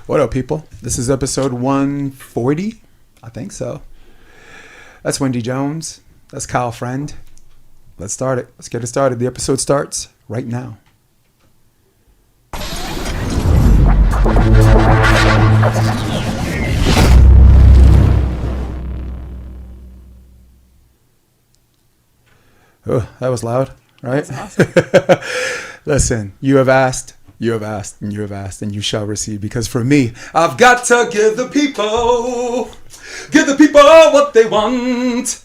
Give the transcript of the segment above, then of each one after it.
What up, people? This is episode 140. I think so. That's Wendy Jones. That's Kyle Friend. Let's start it. Let's get it started. The episode starts right now. Oh, that was loud, right? That was awesome. Listen, you have asked, and you have asked, and you shall receive. Because for me, I've got to give the people what they want.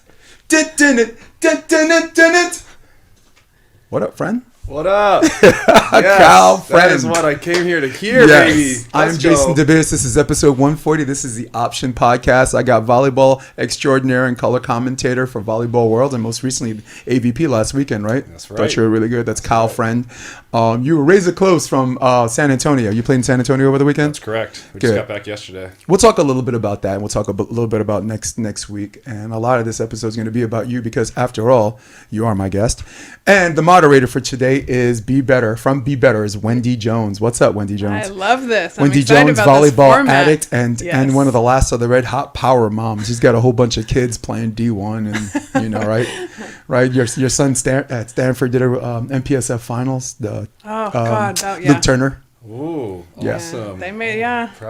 What up, friend? What up? Kyle That Friend. is what I came here to hear, baby. I'm Jason DeBeers. This is episode 140. This is the Option Podcast. I got volleyball extraordinaire and color commentator for Volleyball World, and most recently AVP last weekend, right? That's right. Thought you were really good. That's Kyle Friend. You were razor close from San Antonio. You played in San Antonio over the weekend? That's correct. We Good. just got back yesterday. We'll talk a little bit about that, and we'll talk a little bit about next week. And a lot of this episode is going to be about you because, after all, you are my guest. And the moderator for today is Be Better. From Be Better is Wendy Jones. What's up, Wendy Jones? I love this. I'm Wendy excited Jones, about this volleyball format. addict, and one of the last of the Red Hot Power moms. She's got a whole bunch of kids playing D1, and you know, right. Your son at Stanford did a MPSF finals. Luke Turner. Ooh, Yeah. awesome. They made,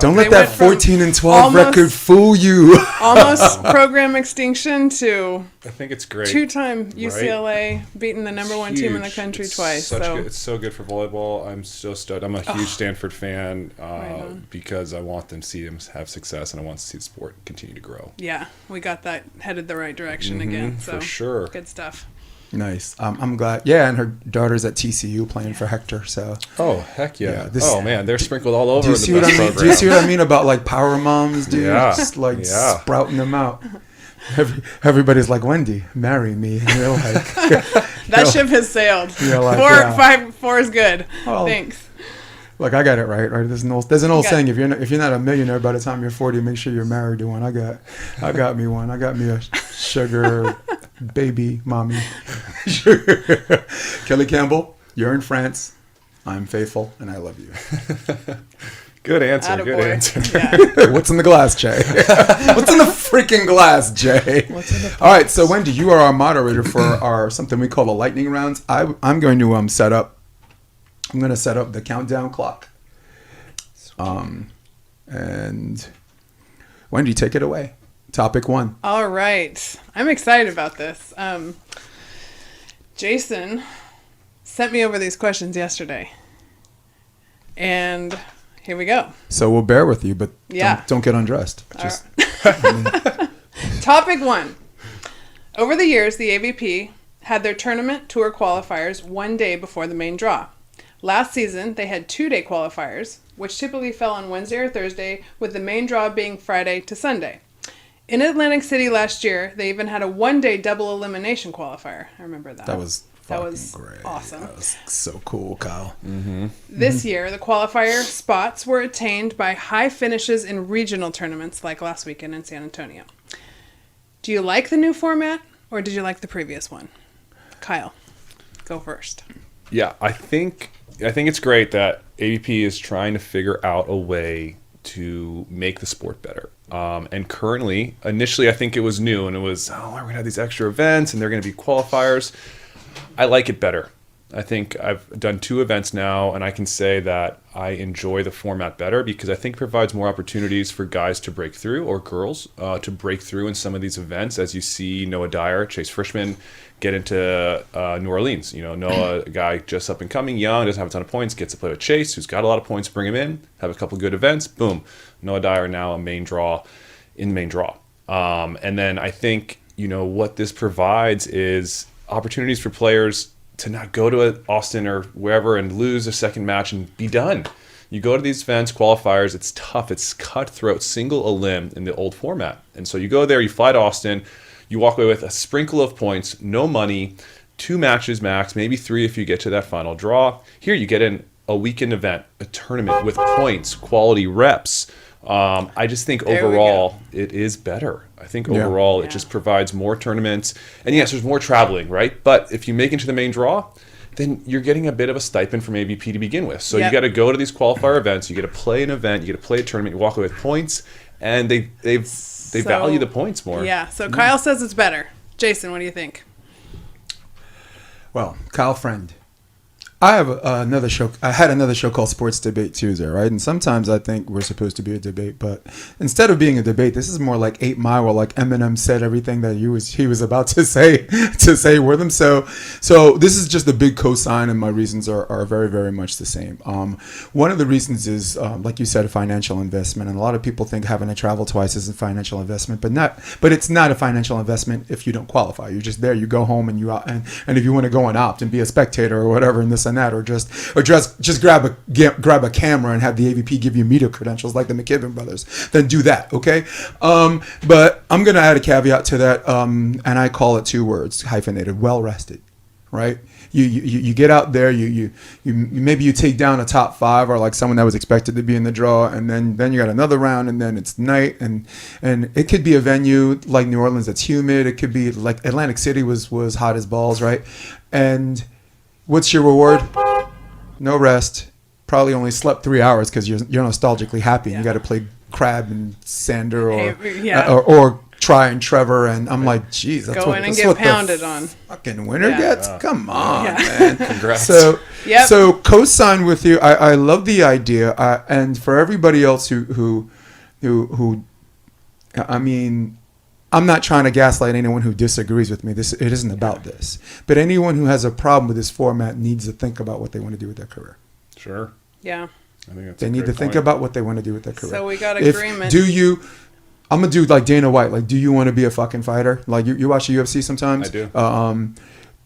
Don't They let that went from 14-12 record fool you. almost program extinction to I think it's great. two-time UCLA beating the number one team in the Huge. country It's twice. such So good. It's so good for volleyball. I'm so stoked. I'm a huge Stanford fan Right on. because I want them to see them have success, and I want to see the sport continue to grow. yeah, we got that headed the right direction again. So for sure. good stuff. Nice. I'm glad. Yeah, and her daughter's at TCU playing for Hector. So Oh, heck yeah. Yeah, Oh, man. They're sprinkled all over do you in see the what I best mean? Do you program. see what I mean about like power moms, dude? Yeah. Just like Yeah. sprouting them out. Everybody's like, Wendy, marry me. And you're like, That ship has sailed. You're like, 4, yeah. 5, 4 is good. Well, Thanks. look, I got it right. There's an old got saying: if you're not a millionaire by the time you're 40, make sure you're married to one. I got me one. I got me a sugar baby mommy. Kelly Campbell, you're in France. I'm faithful, and I love you. Good answer. Good Attaboy. answer. Yeah. What's in the glass, Jay? What's in the freaking glass, Jay? All right, so Wendy, you are our moderator for our something we call the lightning rounds. I'm going to set up. I'm going to set up the countdown clock. And Wendy, take it away. Topic 1. All right. I'm excited about this. Jason sent me over these questions yesterday. And here we go. So we'll bear with you, but Yeah. don't get undressed. Just, Topic 1. Over the years, the AVP had their tournament tour qualifiers one day before the main draw. Last season, they had 2-day qualifiers, which typically fell on Wednesday or Thursday, with the main draw being Friday to Sunday. In Atlantic City last year, they even had a 1-day double elimination qualifier. I remember that. that was fucking was great. awesome. That was so cool, Kyle. This year, the qualifier spots were attained by high finishes in regional tournaments like last weekend in San Antonio. Do you like the new format, or did you like the previous one? Kyle, go first. Yeah, I think it's great that AVP is trying to figure out a way to make the sport better. And currently, initially, I think it was new, and it was, we're going to have these extra events, and they're going to be qualifiers. I like it better. I think I've done 2 events now, and I can say that I enjoy the format better because I think it provides more opportunities for guys to break through, or girls to break through in some of these events. As you see Noah Dyer, Chase Frischman get into New Orleans. You know, Noah, a guy just up and coming, young, doesn't have a ton of points, gets to play with Chase, who's got a lot of points, bring him in, have a couple good events, boom. Noah Dyer now a main draw in the main draw. And then I think, what this provides is opportunities for players to not go to Austin or wherever and lose a second match and be done. You go to these events, qualifiers, it's tough, it's cutthroat, single elim in the old format. And so you go there, you fly to Austin, you walk away with a sprinkle of points, no money, 2 matches max, maybe 3 if you get to that final draw. Here you get in a weekend event, a tournament with points, quality reps. I just think overall it is better. I think overall it just provides more tournaments. And yes, there's more traveling, right? But if you make it to the main draw, then you're getting a bit of a stipend from AVP to begin with. So Yep. you got to go to these qualifier events. You get to play an event. You get to play a tournament. You walk away with points, and they value the points more. Yeah. So Kyle says it's better. Jason, what do you think? Well, Kyle Friend. I have another show. I had another show called Sports Debate Tuesday, right? And sometimes I think we're supposed to be a debate, but instead of being a debate, this is more like 8 Mile, where like Eminem said everything that he was about to say with him. So this is just a big cosign, and my reasons are very, very much the same. One of the reasons is, like you said, a financial investment, and a lot of people think having to travel twice is a financial investment, but it's not a financial investment if you don't qualify. You're just there. You go home and and if you want to go and opt and be a spectator or whatever in this and that, or just grab a camera and have the AVP give you media credentials like the McKibben brothers, then do that, okay? But I'm gonna add a caveat to that, and I call it 2 words, hyphenated: well rested, right? You get out there, you maybe you take down a top 5 or like someone that was expected to be in the draw, and then you got another round, and then it's night, and it could be a venue like New Orleans that's humid. It could be like Atlantic City was hot as balls, right? And what's your reward? No rest. Probably only slept 3 hours because you're nostalgically happy. Yeah. You got to play Crab and Sander Yeah. or Try and Trevor, and I'm like, geez, that's Go what, in and that's get what pounded the on. fucking winner Yeah. gets. Come on, Yeah. man. Congrats. So Yep. so co-sign with you. I love the idea, and for everybody else who I mean, I'm not trying to gaslight anyone who disagrees with me. It isn't about this. But anyone who has a problem with this format needs to think about what they want to do with their career. Sure. Yeah. I think that's They a need to great think point. about what they want to do with their career. So we got agreement. I'm going to do like Dana White. Like, do you want to be a fucking fighter? Like, you watch the UFC sometimes? I do.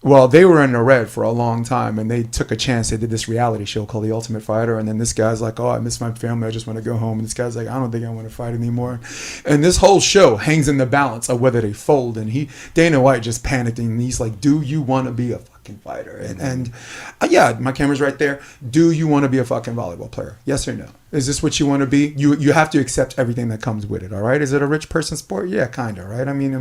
Well, they were in the red for a long time, and they took a chance. They did this reality show called The Ultimate Fighter, and then this guy's like, oh, I miss my family. I just want to go home. And this guy's like, I don't think I want to fight anymore. And this whole show hangs in the balance of whether they fold. And Dana White just panicked, and he's like, do you want to be a fucking fighter? And yeah, my camera's right there. Do you want to be a fucking volleyball player? Yes or no? Is this what you want to be? You have to accept everything that comes with it. All right. Is it a rich person sport? Yeah, kind of. Right. I mean,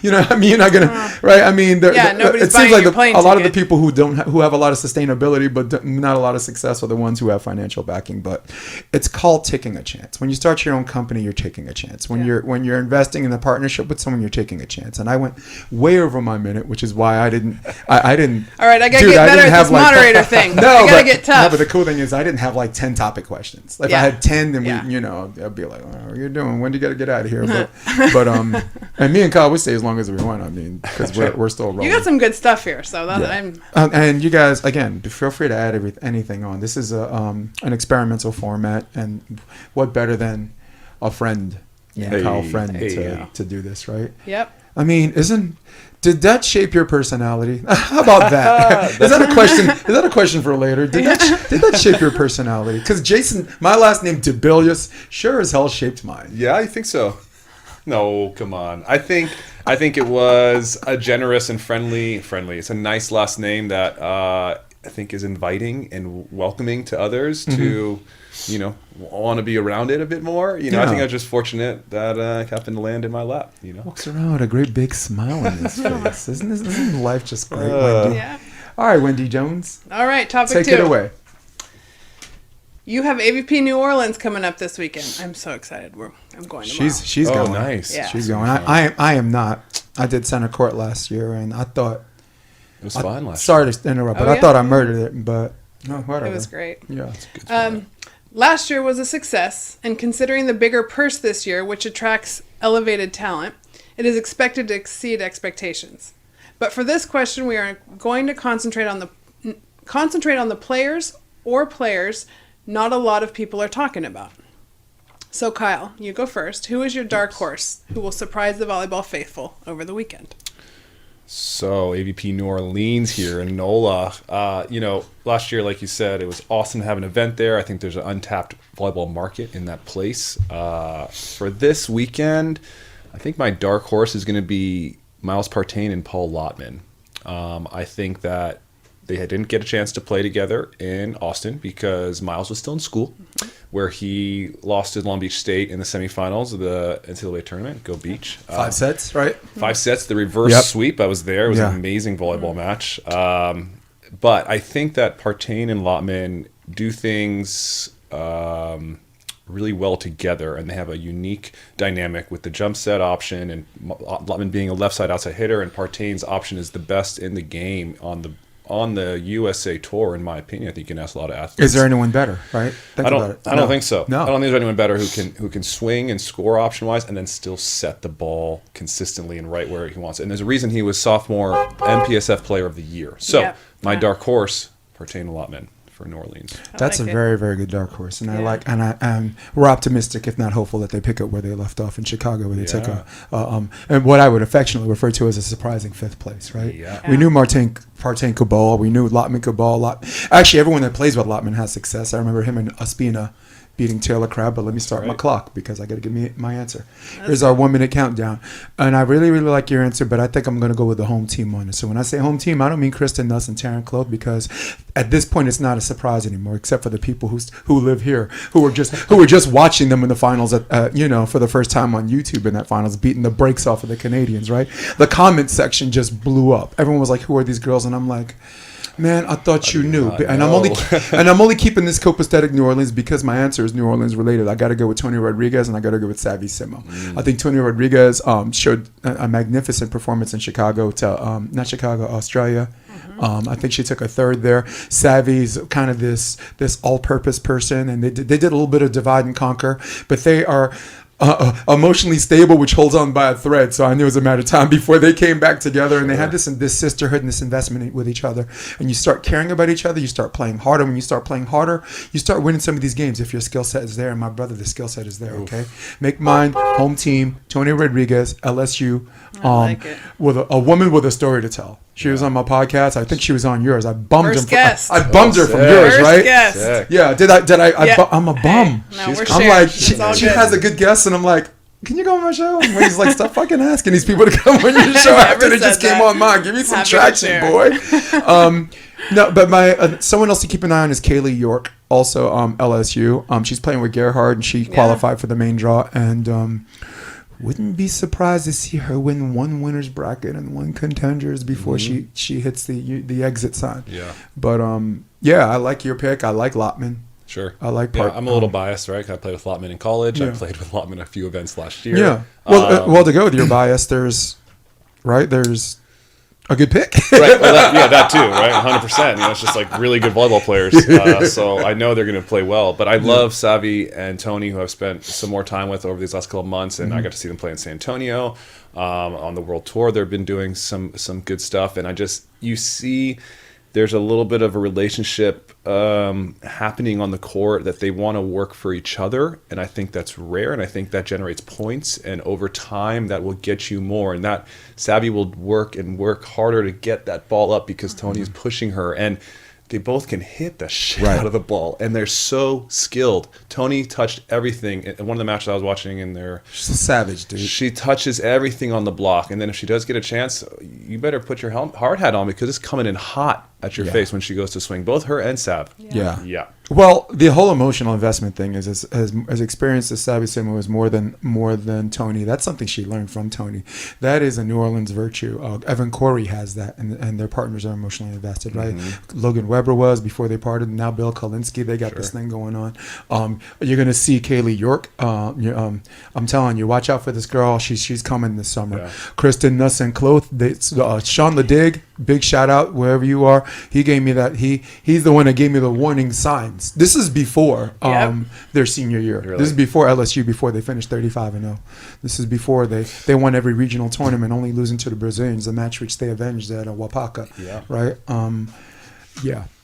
you know, you're not gonna, right. I mean, nobody's it seems buying like your plane a lot of the ticket. people who have a lot of sustainability but not a lot of success are the ones who have financial backing. But it's called taking a chance. When you start your own company, you're taking a chance. When you're investing in a partnership with someone, you're taking a chance. And I went way over my minute, which is why I didn't. All right, I gotta Dude, get I better didn't at have this like moderator thing. No, I gotta but, get tough. No, but the cool thing is I didn't have like 10 topic questions. If I Yeah. had 10, then Yeah. I'd be like, what are you doing? When do you got to get out of here? But and me and Kyle, we stay as long as we want. I mean, because we're still rolling. You got some good stuff here, so that And you guys, again, feel free to add anything on. This is an experimental format, and what better than a friend, Kyle Friend, to do this, right? Yep. I mean, did that shape your personality? How about that? Is that a question? Is that a question for later? Did that shape your personality? Because Jason, my last name Debilius, sure as hell shaped mine. Yeah, I think so. No, come on. I think it was a generous and friendly. It's a nice last name that I think is inviting and welcoming to others to, want to be around it a bit more. I think I was just fortunate that I happened to land in my lap. Walks around with a great big smile on his face. Isn't life just great, Wendy? Yeah. All right, Wendy Jones. All right, topic Take 2. it away. You have AVP New Orleans coming up this weekend. I'm so excited. I'm going tomorrow. She's going. Nice. Yeah. She's going. I am not. I did center court last year, and I thought It was fun last sorry to interrupt, but I thought I murdered it. But no, whatever. It was great. Yeah. Last year was a success, and considering the bigger purse this year, which attracts elevated talent, it is expected to exceed expectations. But for this question, we are going to concentrate on the players not a lot of people are talking about. So Kyle, you go first. Who is your dark horse who will surprise the volleyball faithful over the weekend? So AVP New Orleans here in NOLA. Last year, like you said, it was awesome to have an event there. I think there's an untapped volleyball market in that place. For this weekend, I think my dark horse is going to be Myles Partain and Paul Lottman. I think that they didn't get a chance to play together in Austin because Myles was still in school, where he lost to Long Beach State in the semifinals of the NCAA tournament. Go Beach. 5 sets, right? 5 sets, the reverse sweep. I was there. It was an amazing volleyball match. But I think that Partain and Lotman do things really well together, and they have a unique dynamic with the jump set option, and Lotman being a left side outside hitter, and Partain's option is the best in the game on the USA Tour, in my opinion. I think you can ask a lot of athletes. Is there anyone better, right? I don't think so. No. I don't think there's anyone better who can swing and score option wise, and then still set the ball consistently and right where he wants it. And there's a reason he was sophomore MPSF Player of the Year. So my dark horse, Partain Lotman for New Orleans. That's a very, very good dark horse, and we're optimistic, if not hopeful, that they pick up where they left off in Chicago, where they took and what I would affectionately refer to as a surprising 5th place. Right? Yeah. We knew Partain could ball. We knew Lotman could ball. Actually, everyone that plays with Lotman has success. I remember him and Ospina beating Taylor Crabb, but let me start my clock because I got to give me my answer. Here's our 1 minute countdown. And I really, really like your answer, but I think I'm going to go with the home team on it. So when I say home team, I don't mean Kristen Nuss and Taryn Clough, because at this point it's not a surprise anymore, except for the people who live here, who were just watching them in the finals for the first time on YouTube in that finals, beating the brakes off of the Canadians, right? The comment section just blew up. Everyone was like, who are these girls? And I'm like, man, I thought you knew. And I'm only keeping this copacetic New Orleans because my answer is New Orleans related. I got to go with Tony Rodriguez, and I got to go with Savvy Simo. I think Tony Rodriguez showed a magnificent performance in Australia. I think she took a 3rd there. Savvy's kind of this all-purpose person, and they did a little bit of divide and conquer, but they are emotionally stable, which holds on by a thread. So I knew it was a matter of time before they came back together, and they had this sisterhood and this investment with each other. And you start caring about each other. You start playing harder. When you start playing harder, you start winning some of these games if your skill set is there. And my brother, the skill set is there. Okay, make mine home team. Tony Rodriguez, LSU. I like it. With a woman with a story to tell. She was on my podcast. I think she was on yours. I bummed First him. guest. I bummed her from yours, First right? guest. Sick. Yeah. Did I? Yeah. I'm a bum. Hey, no, She's we're cool. I'm sharing. like, It's all she good. has a good guest, and I'm like, can you go on my show? And he's like, stop fucking asking these people to come on your show after they just came on mine. Give me some Happy to traction, share. boy. No, but my someone else to keep an eye on is Kaylee York, also LSU. She's playing with Gerhard, and she qualified for the main draw, and wouldn't be surprised to see her win one winner's bracket and one contenders before she hits the exit sign. Yeah. But I like your pick. I like Lotman. Sure. I like I'm a little biased, right? I played with Lotman in college. I played with Lotman a few events last year. Yeah. Well, to go with your bias, there's a good pick. Right. Well, that too, right? 100%. It's just like really good volleyball players. So I know they're going to play well. But I love Savvy and Tony, who I've spent some more time with over these last couple of months, and I got to see them play in San Antonio on the World Tour. They've been doing some good stuff, and you see there's a little bit of a relationship happening on the court that they want to work for each other, and I think that's rare, and I think that generates points, and over time that will get you more, and that Savvy will work harder to get that ball up because Tony is pushing her, and they both can hit the shit out of the ball, and they're so skilled. Tony touched everything. In one of the matches I was watching in there, She's a savage, dude. she touches everything on the block, and then if she does get a chance, you better put your hard hat on because it's coming in hot at your face when she goes to swing. Both her and Sav. Yeah. Well, the whole emotional investment thing is as experienced as Savvy Simo is more than Tony. That's something she learned from Tony. That is a New Orleans virtue. Evan Corey has that, and their partners are emotionally invested, right? Logan Weber was before they parted. Now Bill Kolinsky, they got this thing going on. You're gonna see Kaylee York. I'm telling you, watch out for this girl. She's coming this summer. Yeah. Kristen Nuss and Cloth. Sean Ledig, big shout out wherever you are. He gave me that. He's the one that gave me the warning signs. This is before their senior year. Really? This is before LSU, before they finished 35-0. This is before they won every regional tournament, only losing to the Brazilians, the match which they avenged at Wapaka. Yeah. Right.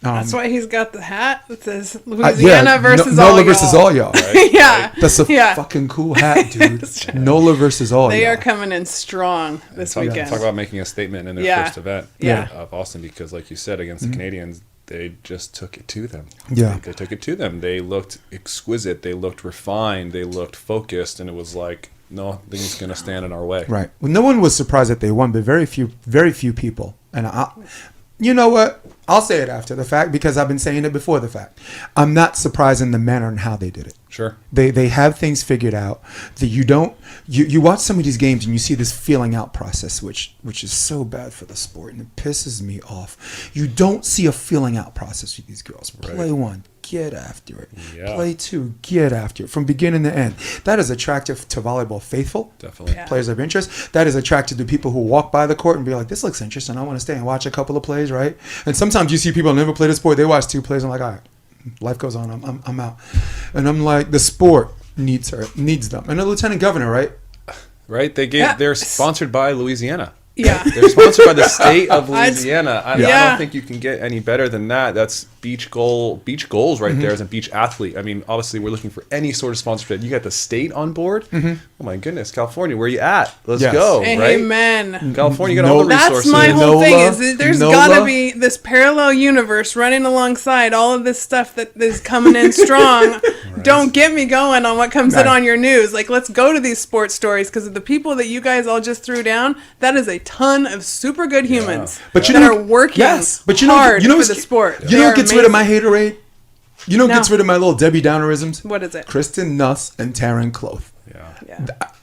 That's why he's got the hat that says Louisiana versus all NOLA y'all. versus all y'all. Right? Yeah. That's a fucking cool hat, dude. NOLA versus all They y'all. are coming in strong this weekend. Talk about making a statement in their first event of Austin, because like you said, against the Canadians, they just took it to them. Yeah. They took it to them. They looked exquisite. They looked refined. They looked focused, and it was like, nothing's going to stand in our way. Right. Well, no one was surprised that they won, but very few people. And you know what? I'll say it after the fact because I've been saying it before the fact. I'm not surprised in the manner and how they did it. Sure. They have things figured out that you watch some of these games and you see this feeling out process, which is so bad for the sport and it pisses me off. You don't see a feeling out process with these girls. Play one, get after it. Yeah. Play two, get after it from beginning to end. That is attractive to volleyball faithful. Definitely. Yeah. Players of interest. That is attractive to people who walk by the court and be like, this looks interesting. I want to stay and watch a couple of plays, right? And sometimes you see people who never play the sport. They watch 2 plays and like, all right, life goes on. I'm out. And I'm like, the sport needs them. And the lieutenant governor, right? Right? Yeah. They're sponsored by Louisiana. Yeah. They're sponsored by the state of Louisiana. I Yeah. don't think you can get any better than that. That's beach goals right there as a beach athlete. I mean, obviously, we're looking for any sort of sponsorship. You got the state on board. Oh my goodness, California, where you at? Let's Yes. go. Right? Amen. California, you got all the That's resources. my whole NOLA, thing is that there's NOLA. gotta be this parallel universe running alongside all of this stuff that is coming in strong. Don't get me going on what comes in Right. on your news. Like, let's go to these sports stories because of the people that you guys all just threw down. That is a ton of super good humans But you that know- are working yes, but you know- hard you know for what's- the sport. You They know are what gets rid of my amazing. haterade? You know what No. gets rid of my little Debbie Downerisms? What is it? Kristen Nuss and Taryn Cloth. Yeah.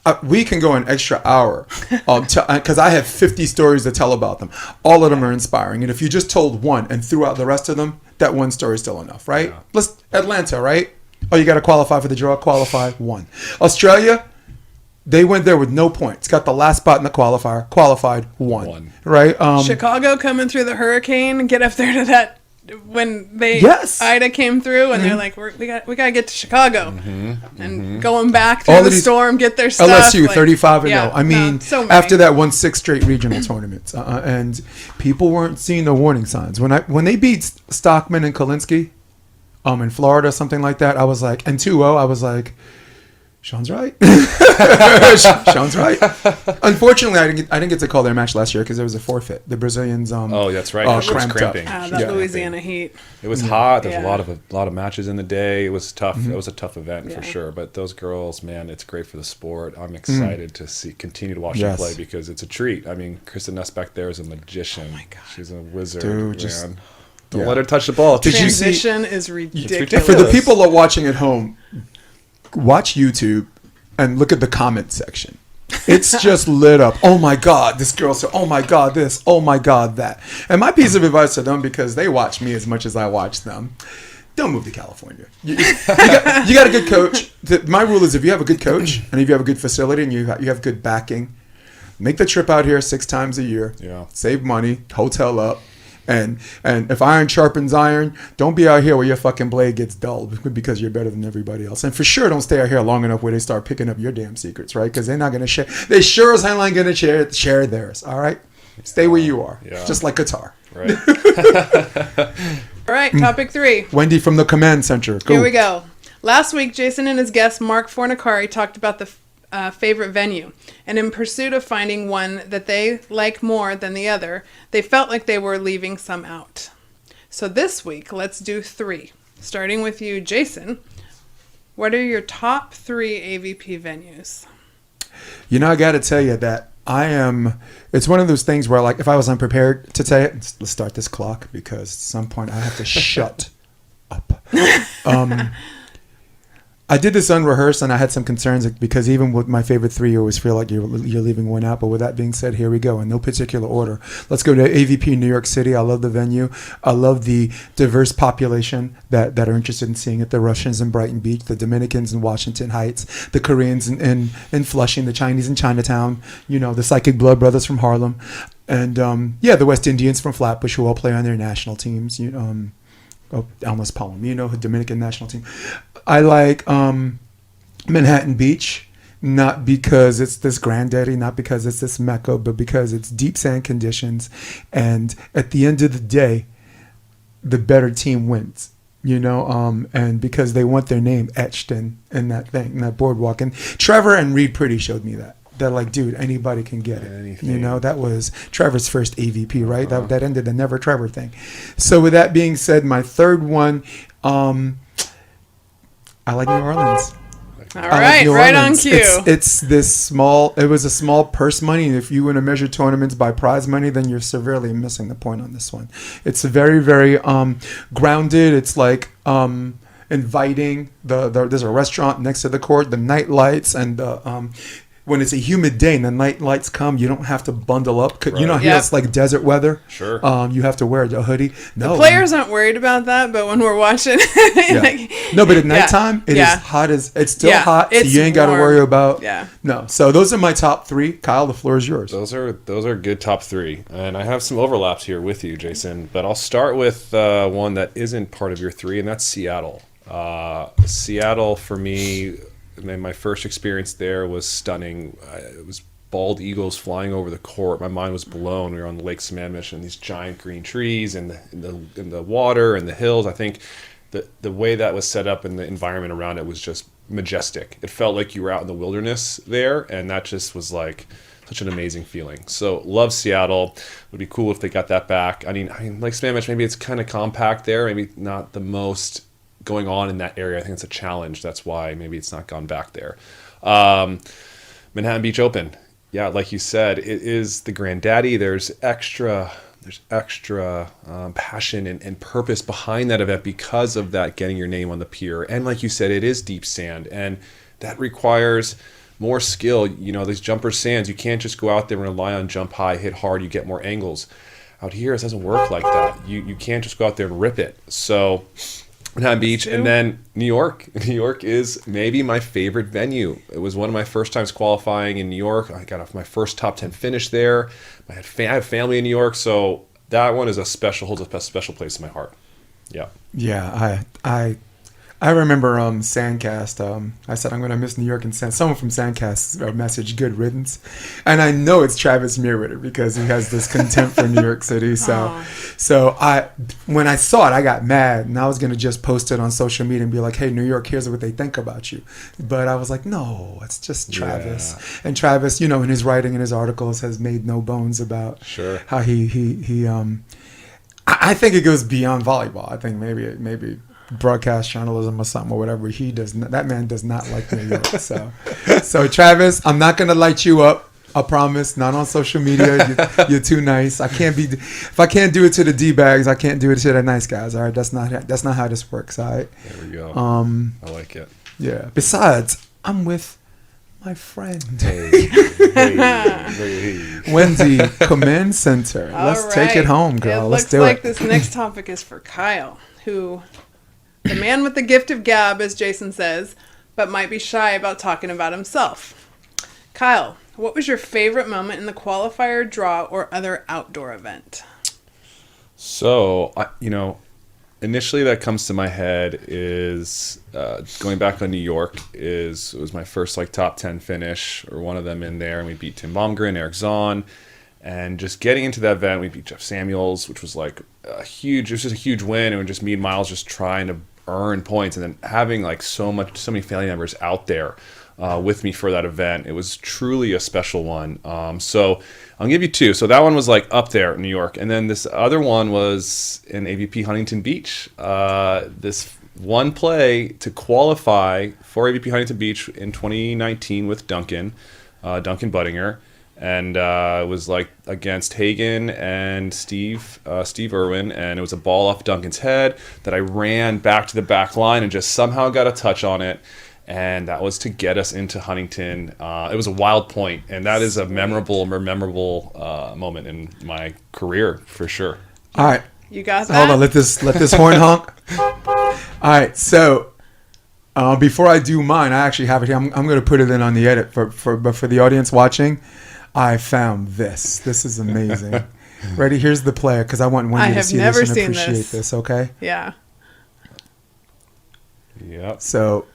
Yeah. We can go an extra hour because I have 50 stories to tell about them. All of them are inspiring. And if you just told one and threw out the rest of them, that one story is still enough, right? Yeah. Atlanta, right? Oh, you got to qualify for the draw. Qualify, one. Australia, they went there with no points. Got the last spot in the qualifier. Qualified, one. Right? Chicago coming through the hurricane, get up there to that when Yes. Ida came through and they're like, we got to get to Chicago and going back All through of the these- storm, get their stuff. LSU, like, 35 and yeah, 0. I mean, so many. after that won 6 straight regional tournaments, and people weren't seeing the warning signs. When they beat Stockman and Kolinsky, in Florida or something like that, I was like, and 2-0, I was like, Sean's right. Sean's right. Unfortunately, I didn't get to call their match last year because there was a forfeit. The Brazilians. Oh, that's right. It was cramped up. cramping. that Yeah. Louisiana heat. It was hot. There was Yeah. a lot of matches in the day. It was tough. It was a tough event for Yeah. sure. But those girls, man, it's great for the sport. I'm excited to continue to watch Yes. them play because it's a treat. I mean, Kristen Nuss back there is a magician. Oh my God. She's a wizard, Dude, just- man. Don't yeah. let her touch the ball. Did you see- Transition is ridiculous. For the people that are watching at home, watch YouTube and look at the comment section. It's just lit up. Oh my God, this girl said, oh my God, this, oh my God, that. And my piece of advice to them, because they watch me as much as I watch them, don't move to California. You got a good coach. My rule is if you have a good coach and if you have a good facility and you have good backing, make the trip out here 6 times a year. Yeah. Save money, hotel up. And if iron sharpens iron, don't be out here where your fucking blade gets dulled because you're better than everybody else. And for sure, don't stay out here long enough where they start picking up your damn secrets, right? Because they're not going to share. They sure as hell ain't going to share theirs, all right? Stay where you are, Yeah. just like guitar. Right. All right, topic 3. Wendy from the command center. Go. Here we go. Last week, Jason and his guest, Mark Fornicari, talked about the favorite venue. And in pursuit of finding one that they like more than the other, they felt like they were leaving some out. So this week, let's do 3. Starting with you, Jason. What are your top 3 AVP venues? You know, I got to tell you that it's one of those things where, like, if I was unprepared to say it, let's start this clock because at some point I have to shut up. I did this unrehearsed and I had some concerns because even with my favorite 3, you always feel like you're leaving one out. But with that being said, here we go in no particular order. Let's go to AVP New York City. I love the venue. I love the diverse population that are interested in seeing it. The Russians in Brighton Beach, the Dominicans in Washington Heights, the Koreans in Flushing, the Chinese in Chinatown, the Psychic Blood Brothers from Harlem. And the West Indians from Flatbush who all play on their national teams. Almost Palomino, Dominican national team. I like Manhattan Beach, not because it's this granddaddy, not because it's this mecca, but because it's deep sand conditions. And at the end of the day, the better team wins, and because they want their name etched in that thing, in that boardwalk. And Trevor and Reed Pretty showed me that. They're like, dude, anybody can get it. Anything. That was Trevor's first AVP, right? That ended the Never Trevor thing. So with that being said, my third one, I like New Orleans. All I like right, New right on Orleans. cue. It's this small. It was a small purse money. And if you want to measure tournaments by prize money, then you're severely missing the point on this one. It's very, very grounded. It's like inviting. There's a restaurant next to the court. The night lights and when it's a humid day and the night lights come, you don't have to bundle up. You know, here it's like desert weather. Sure. You have to wear a hoodie. No, the players aren't worried about that, but when we're watching, no, but at nighttime, it is hot as it's still hot. So you ain't got to worry about. No. So those are my top three. Kyle, the floor is yours. Those are good top three, and I have some overlaps here with you, Jason. But I'll start with one that isn't part of your three, and that's Seattle. Seattle for me. My first experience there was stunning. It was bald eagles flying over the court. My mind was blown. We were on the Lake Sammamish and these giant green trees and the water and the hills. I think the way that was set up and the environment around it was just majestic. It felt like you were out in the wilderness there, and that just was like such an amazing feeling. So love Seattle. It would be cool if they got that back. I mean, Lake Sammamish, maybe it's kind of compact there. Maybe not the most going on in that area. I think it's a challenge. That's why maybe it's not gone back there. Manhattan Beach Open. Yeah, like you said, it is the granddaddy. There's extra passion and purpose behind that event because of that getting your name on the pier. And like you said, it is deep sand, and that requires more skill. You know, these jumper sands, you can't just go out there and rely on jump high, hit hard, you get more angles. Out here, it doesn't work like that. You can't just go out there and rip it. So Manhattan Beach, and then New York. New York is maybe my favorite venue. It was one of my first times qualifying in New York. I got off my first top 10 finish there. I have family in New York, so that one is holds a special place in my heart. Yeah. Yeah, I remember Sandcast. I said I'm going to miss New York, and someone from Sandcast messaged "Good riddance," and I know it's Travis Merriweather because he has this contempt for New York City. So when I saw it, I got mad, and I was going to just post it on social media and be like, "Hey, New York, here's what they think about you." But I was like, "No, it's just Travis." Yeah. And Travis, in his writing and his articles, has made no bones about how he I think it goes beyond volleyball. I think maybe broadcast journalism or something or whatever. That man does not like New York. So Travis, I'm not gonna light you up. I promise. Not on social media. You're too nice. If I can't do it to the D-bags, I can't do it to the nice guys. All right, that's not how this works. All right. There we go. I like it. Yeah. Besides, I'm with my friend. Hey. Wendy, Command Center. Let's take it home, girl. Let's do it. It looks like this next topic is for Kyle, who, the man with the gift of gab, as Jason says, but might be shy about talking about himself. Kyle, what was your favorite moment in the qualifier, draw, or other outdoor event? So, initially that comes to my head is going back on New York. It was my first top 10 finish, or one of them in there, and we beat Tim Baumgren, Eric Zahn, and just getting into that event, we beat Jeff Samuels, which was a huge win, and just me and Myles just trying to earn points, and then having so many family members out there with me for that event. It was truly a special one. So I'll give you two. So that one was up there in New York, and then this other one was in AVP Huntington Beach. This one play to qualify for AVP Huntington Beach in 2019 with Duncan Buttinger. And it was against Hagen and Steve Irwin, and it was a ball off Duncan's head that I ran back to the back line and just somehow got a touch on it, and that was to get us into Huntington. It was a wild point, and that is a memorable moment in my career for sure. All right, you got that? Hold on, let this horn honk. All right, so before I do mine, I actually have it here. I'm going to put it in on the edit but for the audience watching. I found this. This is amazing. Ready? Here's the player, because I want Wendy to see this and appreciate this, okay? Yeah. Yep. So,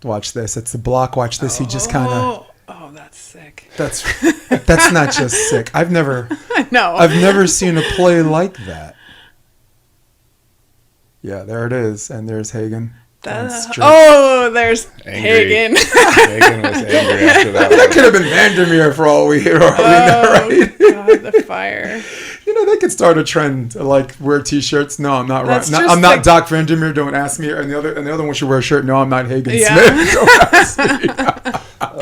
watch this. It's the block. Watch this. He just kind of... Oh, that's sick. That's not just sick. I've never seen a play like that. Yeah, there it is. And there's Hagen. There's Hagen. Hagen was angry after that. That could have been Vandermeer for all we know, right? God, the fire. They could start a trend like wear T-shirts. No, I'm not. That's Right. just I'm not like- Doc Vandermeer. Don't ask me. And the other one should wear a shirt. No, I'm not Hagen Yeah. Smith. Don't ask me.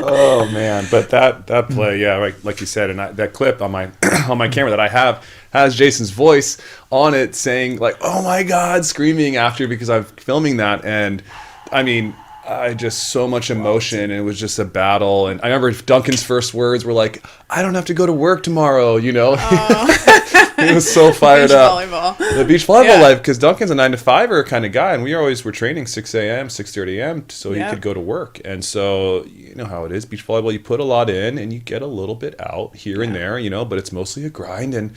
Oh man, but that play, yeah, like you said, and that clip on my on my camera that I have has Jason's voice on it, saying like, "Oh my God," screaming after because I'm filming that, and I mean, I just so much emotion, and it was just a battle. And I remember Duncan's first words were like, "I don't have to go to work tomorrow," He was so fired Beach up. volleyball. The beach volleyball Yeah. life, because Duncan's a 9 to 5 kind of guy, and we always were training 6 a.m., 6:30 a.m. so he Yeah. could go to work. And so you know how it is, beach volleyball. You put a lot in, and you get a little bit out here and there, but it's mostly a grind, and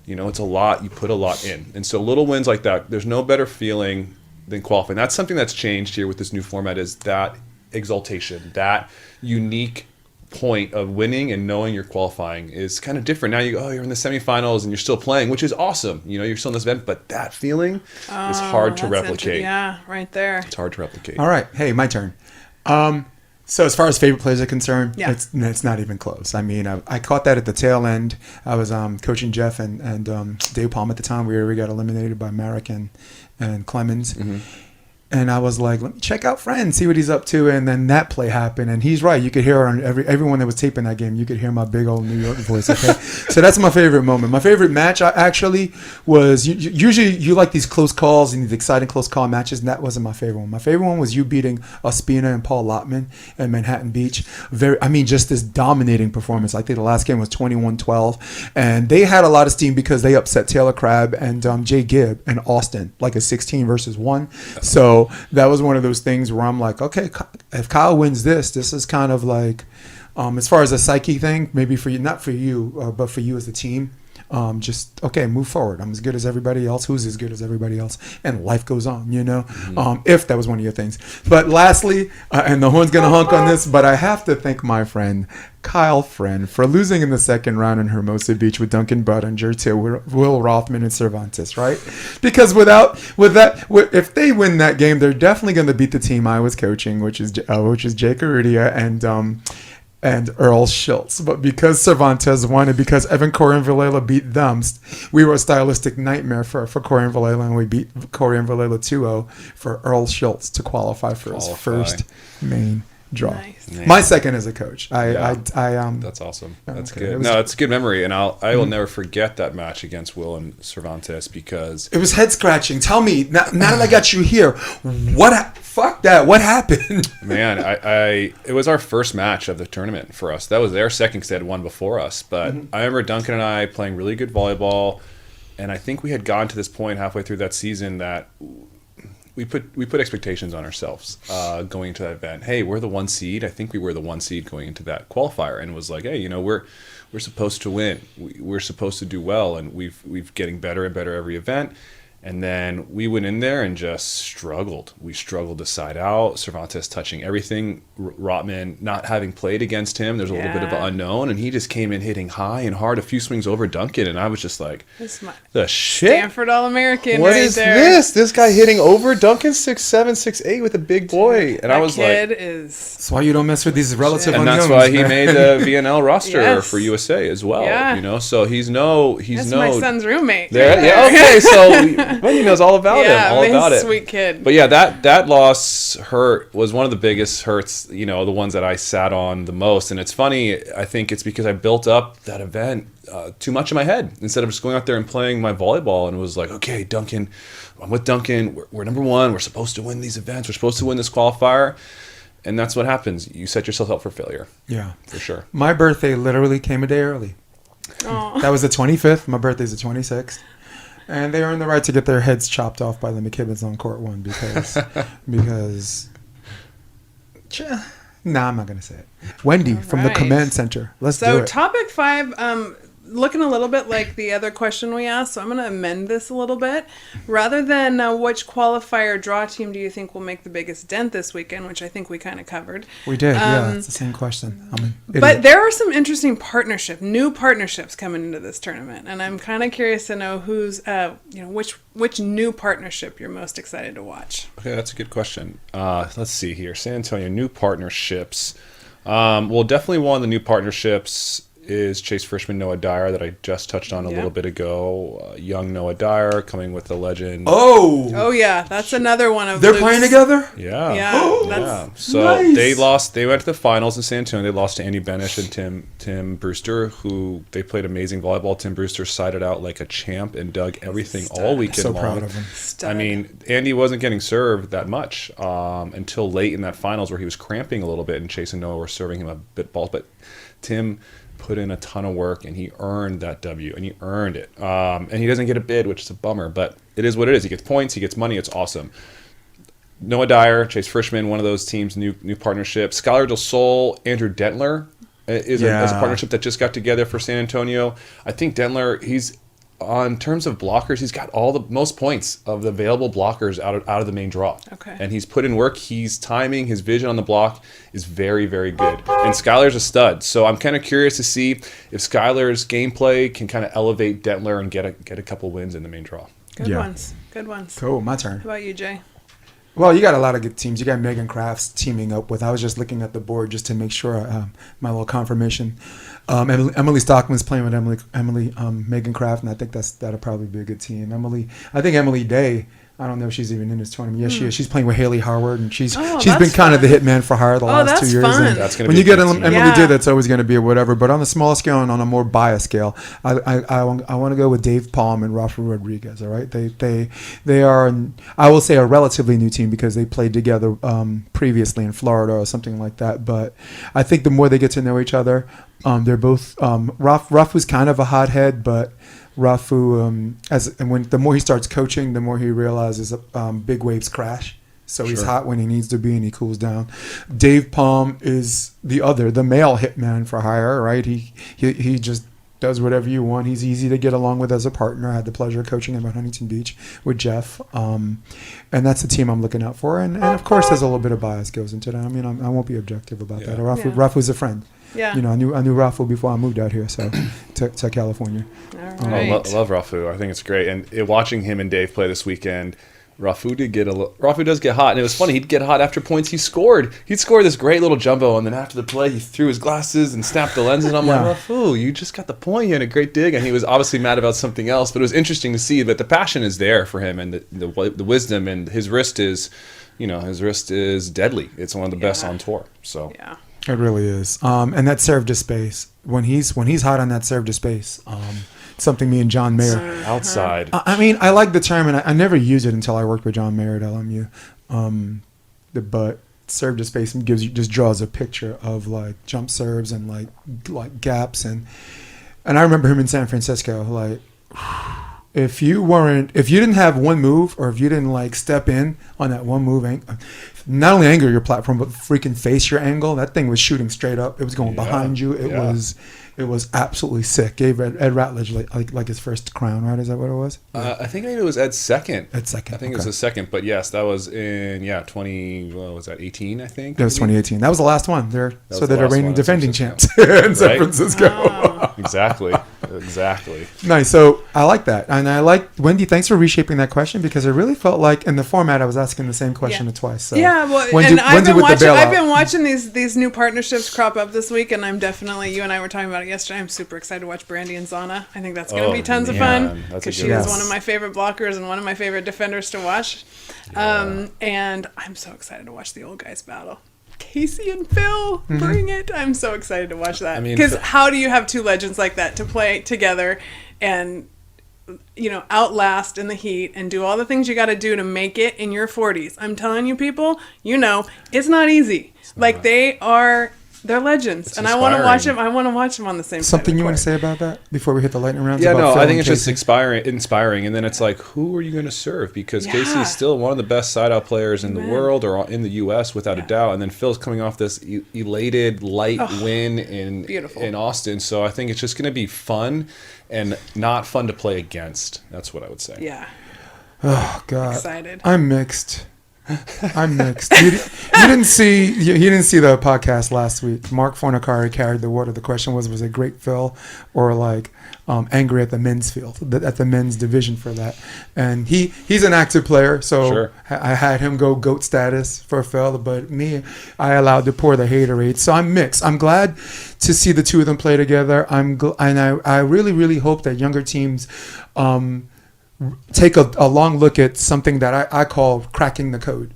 it's a lot. You put a lot in, and so little wins like that. There's no better feeling than qualifying. That's something that's changed here with this new format. Is that exaltation, that unique point of winning and knowing you're qualifying is kind of different. Now you're in the semifinals and you're still playing, which is awesome. You're still in this event, but that feeling is hard to That's replicate. Yeah, right there. It's hard to replicate. All right. Hey, my turn. So as far as favorite players are concerned, Yeah. it's not even close. I mean, I caught that at the tail end. I was coaching Jeff and Dave Palm at the time. We got eliminated by Merrick and Clemens. Mm-hmm. And I was like, let me check out Friend, see what he's up to. And then that play happened. And he's right. You could hear on everyone that was taping that game, you could hear my big old New York voice. Okay. So that's my favorite moment. My favorite match actually was usually you like these close calls and these exciting close call matches. And that wasn't my favorite one. My favorite one was you beating Ospina and Paul Lotman at Manhattan Beach. Just this dominating performance. I think the last game was 21-12. And they had a lot of steam because they upset Taylor Crabb and Jay Gibb and Austin, like a 16 versus 1. So that was one of those things where I'm like, okay, if Kyle wins this is kind of like, as far as a psyche thing, maybe for you, not for you, but for you as a team, just, okay, move forward. I'm as good as everybody else. Who's as good as everybody else? And life goes on, if that was one of your things. But lastly, and the horn's going to honk on this, but I have to thank my friend, Kyle Friend, for losing in the second round in Hermosa Beach with Duncan Budinger to Will Rothman and Cervantes, right? Because if they win that game, they're definitely going to beat the team I was coaching, which is Jake Arudia and Earl Schultz. But because Cervantes won and because Evan Corey Villela beat them, we were a stylistic nightmare for Corey and Villela, and we beat Corey and Villela 2-0 for Earl Schultz to qualify for his first main draw. Nice. My second as a coach. That's awesome. That's okay. good. No, it's a good memory, and I will never forget that match against Will and Cervantes because it was head scratching. Tell me now that I got you here, fuck that. What happened? man, it was our first match of the tournament for us. That was their second because they had won before us. But I remember Duncan and I playing really good volleyball, and I think we had gotten to this point halfway through that season that we put expectations on ourselves going into that event. Hey, we're the 1 seed. I think we were the 1 seed going into that qualifier, and it was like, hey, we're supposed to win. We're supposed to do well, and we've getting better and better every event. And then we went in there and just struggled. We struggled to side out. Cervantes touching everything. Rotman not having played against him. There's a little bit of an unknown. And he just came in hitting high and hard, a few swings over Duncan. And I was just like, the shit? Stanford All-American What right is there. this? This guy hitting over Duncan 6'7", 6'8" with a big boy. And I was like... That's why you don't mess with these relative and unknowns. that's why he made the VNL roster for USA as well. Yeah. So he's my son's roommate. Yeah, okay, so Wendy knows all about him, all about it. Sweet kid. But yeah, that loss was one of the biggest hurts, the ones that I sat on the most. And it's funny, I think it's because I built up that event too much in my head instead of just going out there and playing my volleyball. And it was like, okay, Duncan, I'm with Duncan. We're number one. We're supposed to win these events. We're supposed to win this qualifier. And that's what happens. You set yourself up for failure. Yeah. For sure. My birthday literally came a day early. Aww. That was the 25th. My birthday's the 26th. And they earned the right to get their heads chopped off by the McKibbins on court 1 because nah, I'm not going to say it. Wendy from the Command Center. Let's do it. Topic 5, looking a little bit like the other question we asked, so I'm going to amend this a little bit. Rather than which qualifier draw team do you think will make the biggest dent this weekend, which I think we kind of covered. We did, yeah. It's the same question. But there are some interesting new partnerships coming into this tournament, and I'm kind of curious to know who's, which new partnership you're most excited to watch. Okay, that's a good question. Let's see here. San Antonio, new partnerships. Well, definitely one of the new partnerships is Chase Frischman, Noah Dyer that I just touched on a little bit ago. Young Noah Dyer coming with the legend. Oh yeah, that's another one of they're Luke's. playing together. Yeah. Yeah. So nice. they went to the finals in San Antonio. They lost to Andy Benish and Tim Brewster, who they played amazing volleyball. Tim Brewster sided out like a champ and dug everything all weekend So long. proud of him. I mean, Andy wasn't getting served that much until late in that finals where he was cramping a little bit and Chase and Noah were serving him a bit balls. But Tim put in a ton of work and he earned that W and he earned it. And he doesn't get a bid, which is a bummer, but it is what it is. He gets points, he gets money, it's awesome. Noah Dyer, Chase Frischman, one of those teams, new partnership. Skylar Del Sol, Andrew Dentler is a partnership that just got together for San Antonio. I think Dentler, he's on terms of blockers, he's got all the most points of the available blockers out of the main draw. Okay. And he's put in work. He's timing, his vision on the block is very, very good. And Skylar's a stud. So I'm kind of curious to see if Skylar's gameplay can kind of elevate Dentler and get a couple wins in the main draw. Good ones. Good ones. Cool. My turn. How about you, Jay? Well, you got a lot of good teams. You got Megan Crafts teaming up with. I was just looking at the board just to make sure my little confirmation. Emily Stockman's playing with Emily Megan Craft, and I think that'll probably be a good team. I think Emily Day. I don't know if she's even in this tournament. Yes, she is. She's playing with Haley Howard, and she's been kind of the hitman for her the last 2 years. Fun. And that's gonna when be you get a good Emily team. Day, that's always going to be a whatever. But on a smaller scale and on a more biased scale, I want to go with Dave Palm and Rafa Rodriguez. All right, they are, I will say, a relatively new team because they played together previously in Florida or something like that. But I think the more they get to know each other, they're both. Rafa's kind of a hothead, but Rafu, the more he starts coaching, the more he realizes big waves crash. So he's hot when he needs to be, and he cools down. Dave Palm is the male hitman for hire, right? He just does whatever you want. He's easy to get along with as a partner. I had the pleasure of coaching him at Huntington Beach with Jeff, and that's the team I'm looking out for. And of course, there's a little bit of bias goes into that. I mean, I won't be objective about that. Rafu's a friend. Yeah. You know, I knew Rafu before I moved out here, so to California. All right. I love Rafu. I think it's great. And watching him and Dave play this weekend, Rafu does get hot. And it was funny. He'd get hot after points he scored. He'd score this great little jumbo, and then after the play, he threw his glasses and snapped the lenses. And I'm like, Rafu, you just got the point. You had a great dig. And he was obviously mad about something else, but it was interesting to see that the passion is there for him and the wisdom, and his wrist is deadly. It's one of the best on tour. So yeah. It really is. And that serve to space, when he's hot on that serve to space, something me and John Mayer. outside. I mean, I like the term, and I never used it until I worked with John Mayer at LMU. But serve to space just draws a picture of like jump serves and like gaps, and I remember him in San Francisco. Like, if you didn't have one move, or if you didn't like step in on that one move, not only angle your platform, but freaking face your angle. That thing was shooting straight up. It was going behind you. It was absolutely sick. Gave Ed Ratledge like his first crown, right? Is that what it was? I think maybe it was Ed's second. Ed's second. I think it was his second, but yes, that was in 18? I think that was 2018. That was the last one. They're the reigning defending champs in San Francisco. Oh. Exactly. Nice. So I like that, and I like Wendy. Thanks for reshaping that question, because it really felt like in the format I was asking the same question twice. So I've been watching these new partnerships crop up this week, and I'm definitely, you and I were talking about it yesterday. I'm super excited to watch Brandy and Zana. I think that's going to be tons of fun, because she is one of my favorite blockers and one of my favorite defenders to watch. And I'm so excited to watch the old guys battle. Casey and Phil, bring it. I'm so excited to watch that. Because how do you have two legends like that to play together and, outlast in the heat and do all the things you got to do to make it in your 40s? I'm telling you, people, it's not easy. They're legends, and I want to watch them. I want to watch them on the same. Something you want to say about that before we hit the lightning round? Yeah, no, I think it's just inspiring, and then it's like, who are you going to serve? Because Casey is still one of the best side-out players in the world, or in the U.S. without a doubt. And then Phil's coming off this elated light win in Austin, so I think it's just going to be fun and not fun to play against. That's what I would say. Yeah. Oh God, excited. I'm mixed. I'm mixed. He didn't see the podcast last week. Mark Fornicari carried the water. The question was it great Phil or like angry at the men's field, at the men's division for that? And he's an active player, so Sure. I had him go GOAT status for Phil, but me, I allowed to pour the haterade. So I'm mixed. I'm glad to see the two of them play together. I really, really hope that younger teams take a long look at something that I call cracking the code,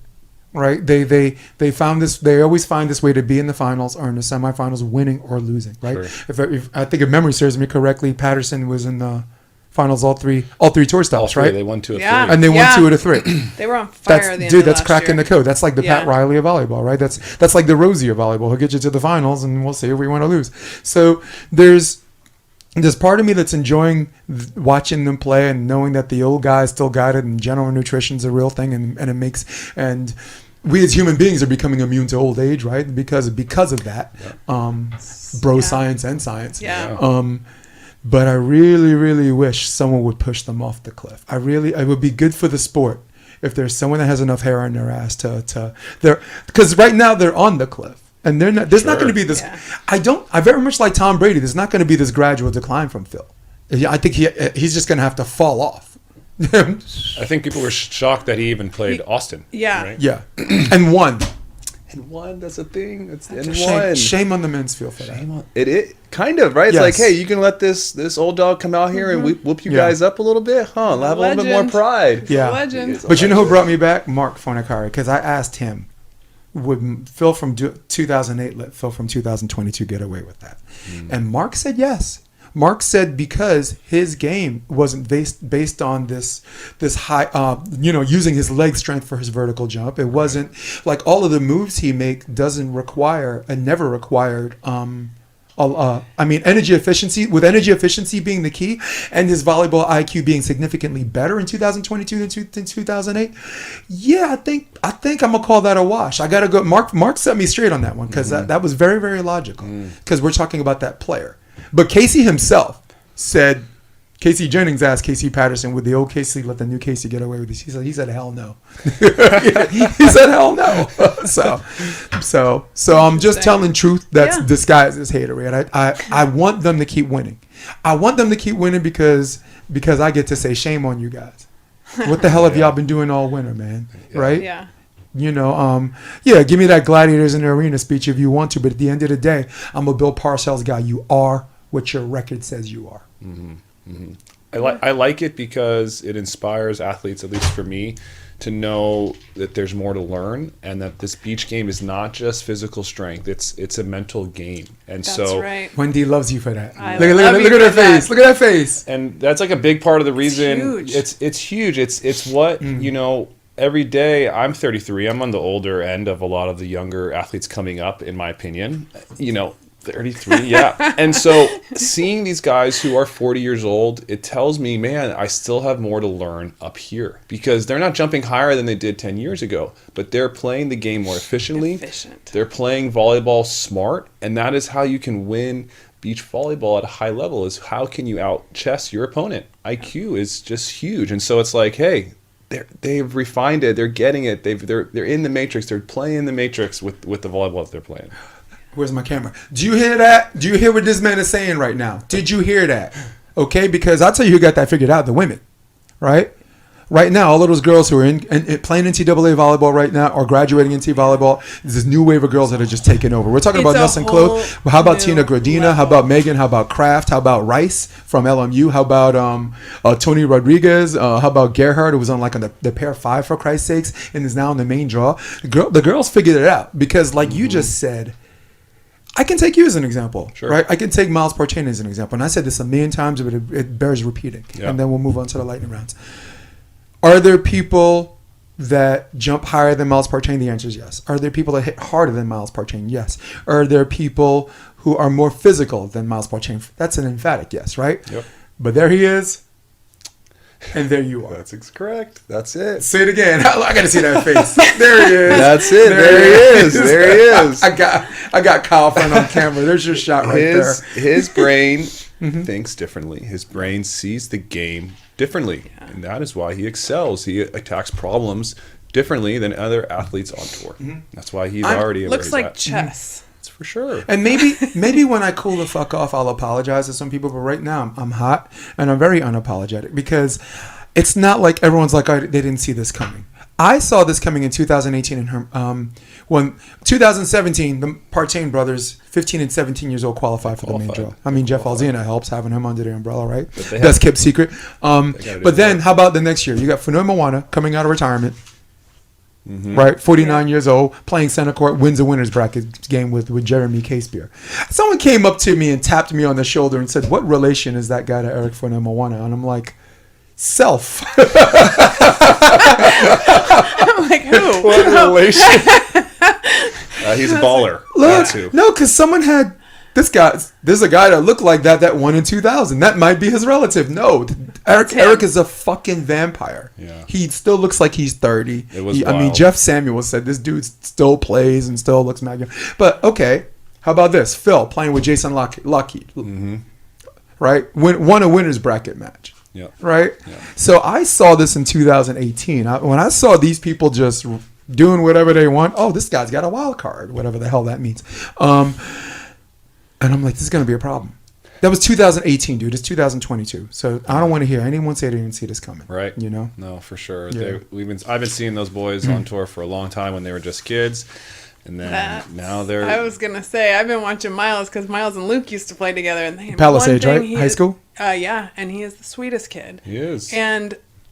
right? They found this. They always find this way to be in the finals or in the semifinals, winning or losing, right? Sure. If I think if memory serves me correctly, Patterson was in the finals all three tour stops, right? They won 2 of 3. Yeah. And they won 2 out of 3. They were on fire at the end of That's last cracking year. the code. That's like the Pat Yeah. Riley of volleyball, right? That's like the Rosie of volleyball. He'll get you to the finals, and we'll see if we win or lose. So there's part of me that's enjoying watching them play and knowing that the old guys still got it, and general nutrition's a real thing, and it makes, and we as human beings are becoming immune to old age, right? Because of that, bro Yeah. science and science. Yeah. But I really, really wish someone would push them off the cliff. It would be good for the sport if there's someone that has enough hair on their ass because right now they're on the cliff. And there's not going to be this. Yeah. I very much like Tom Brady. There's not going to be this gradual decline from Phil. I think he's just going to have to fall off. I think people were shocked that he even played Austin. Yeah. Right? Yeah, and won. And won. That's a thing. Shame on the men's field for that. It kind of, right? It's Yes. like, hey, you can let this old dog come out here and whoop you Yeah. guys up a little bit, huh? Have a little bit more Legend. pride. Yeah. Legend. But you know who brought me back? Mark Fornicari, because I asked him, would Phil from 2008 let Phil from 2022 get away with that? And Mark said yes. Mark said because his game wasn't based on this high, using his leg strength for his vertical jump. It wasn't like all of the moves he make doesn't require and never required. Energy efficiency, with energy efficiency being the key, and his volleyball IQ being significantly better in 2022 than 2008. Yeah, I think I'm gonna call that a wash. I gotta go. Mark set me straight on that one because that was very, very logical. Because we're talking about that player. But Casey himself said, Casey Jennings asked Casey Patterson, would the old Casey let the new Casey get away with this? He said hell no. He said hell no. So I'm just telling truth that's disguised as haterade. I want them to keep winning. I want them to keep winning because I get to say shame on you guys. What the hell have y'all been doing all winter, man? Right? Yeah. Give me that gladiators in the arena speech if you want to, but at the end of the day, I'm a Bill Parcells guy. You are what your record says you are. I like it because it inspires athletes, at least for me, to know that there's more to learn and that this beach game is not just physical strength. It's a mental game. And That's so right. Wendy loves you for that. I Look love at you her for that. face. Look at that face. and that's like a big part of the reason huge. it's huge. It's what, every day. I'm 33. I'm on the older end of a lot of the younger athletes coming up, in my opinion. 33, yeah. And so seeing these guys who are 40 years old, it tells me, man, I still have more to learn up here because they're not jumping higher than they did 10 years ago, but they're playing the game more efficiently. They're playing volleyball smart, and that is how you can win beach volleyball at a high level, is how can you out-chess your opponent. IQ is just huge. And so it's like, hey, they've refined it. They're getting it. They're in the matrix. They're playing the matrix with the volleyball that they're playing. Where's my camera? Do you hear that? Do you hear what this man is saying right now? Did you hear that? Okay, because I'll tell you who got that figured out, the women, right? Right now, all of those girls who are in playing NCAA volleyball right now or graduating into volleyball, there's this new wave of girls that are just taking over. We're talking about Nelson Cloth. How about Tina Gradina? How about Megan? How about Kraft? How about Rice from LMU? How about Tony Rodriguez? How about Gerhard, who was on the pair 5 for Christ's sakes and is now in the main draw? The girls figured it out because, like you just said, I can take you as an example, right? I can take Myles Muagututia as an example. And I said this a million times, but it bears repeating. Yeah. And then we'll move on to the lightning rounds. Are there people that jump higher than Myles Muagututia? The answer is yes. Are there people that hit harder than Myles Muagututia? Yes. Are there people who are more physical than Myles Muagututia? That's an emphatic yes, right? Yep. But there he is. And there you are. That's correct. That's it. Say it again. I got to see that face. There he is. That's it. There he is. There he is. I got Kyle Friend on camera. There's your shot right there. His brain thinks differently. His brain sees the game differently. Yeah. And that is why he excels. He attacks problems differently than other athletes on tour. That's why he's already Looks where he's like at. chess. It's for sure. And maybe when I cool the fuck off, I'll apologize to some people. But right now, I'm hot and I'm very unapologetic because it's not like everyone's like, oh, they didn't see this coming. I saw this coming in 2018 in when 2017 the Partain brothers, 15 and 17 years old, qualified for the main draw. I mean, Jeff Alzina helps having him under the umbrella, right? That's kept secret. But then how about the next year? You got Funoi Moana coming out of retirement. Right, 49 years old, playing center court, wins a winner's bracket game with Jeremy Casebeer. Someone came up to me and tapped me on the shoulder and said, "What relation is that guy to Eric Funoi Moana?" And I'm like, "Self." I'm like, who? What relation? He's a baller. Look, no, because someone had this guy. There's a guy that looked like that won in 2000. That might be his relative. No, Eric is a fucking vampire. Yeah. He still looks like he's 30. It was I mean, wild. Jeff Samuel said this dude still plays and still looks magnificent. But okay, how about this? Phil playing with Jason Lockheed. Right, won a winner's bracket match. Yeah. Right? Yeah. So I saw this in 2018. When I saw these people just doing whatever they want, oh, this guy's got a wild card, whatever the hell that means. And I'm like, this is going to be a problem. That was 2018, dude. It's 2022. So I don't want to hear anyone say they didn't see this coming. Right. You know? No, for sure. Yeah. I've been seeing those boys on tour for a long time when they were just kids. And then now they're... I was going to say, I've been watching Myles because Myles and Luke used to play together. And they Palisades, right? High school? Yeah, and he is the sweetest kid. He is.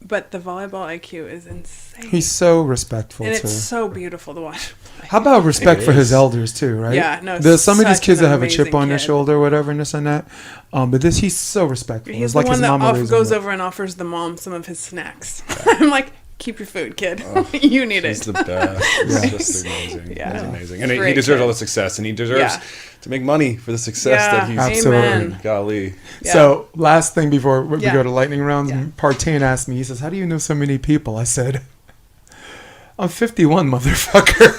But the volleyball IQ is insane. He's so respectful, and too. it's so beautiful to watch him play. How about respect for his elders, too, right? Yeah, no, There's some of these such kids an that have a chip amazing on their kid. shoulder or whatever and this and that. But he's so respectful. He's It's the like one his that mama raised him goes right. over and offers the mom some of his snacks. I'm like, keep your food, kid. You need He's it. the best. Yeah. It's just amazing. Yeah. He's amazing. He's And a he great deserves kid. all the success. And he deserves to make money for the success that he's Absolutely. Amen. Golly. Yeah. So last thing before we Yeah. go to lightning rounds, Yeah. Partain asked me, he says, how do you know so many people? I said, I'm 51, motherfucker.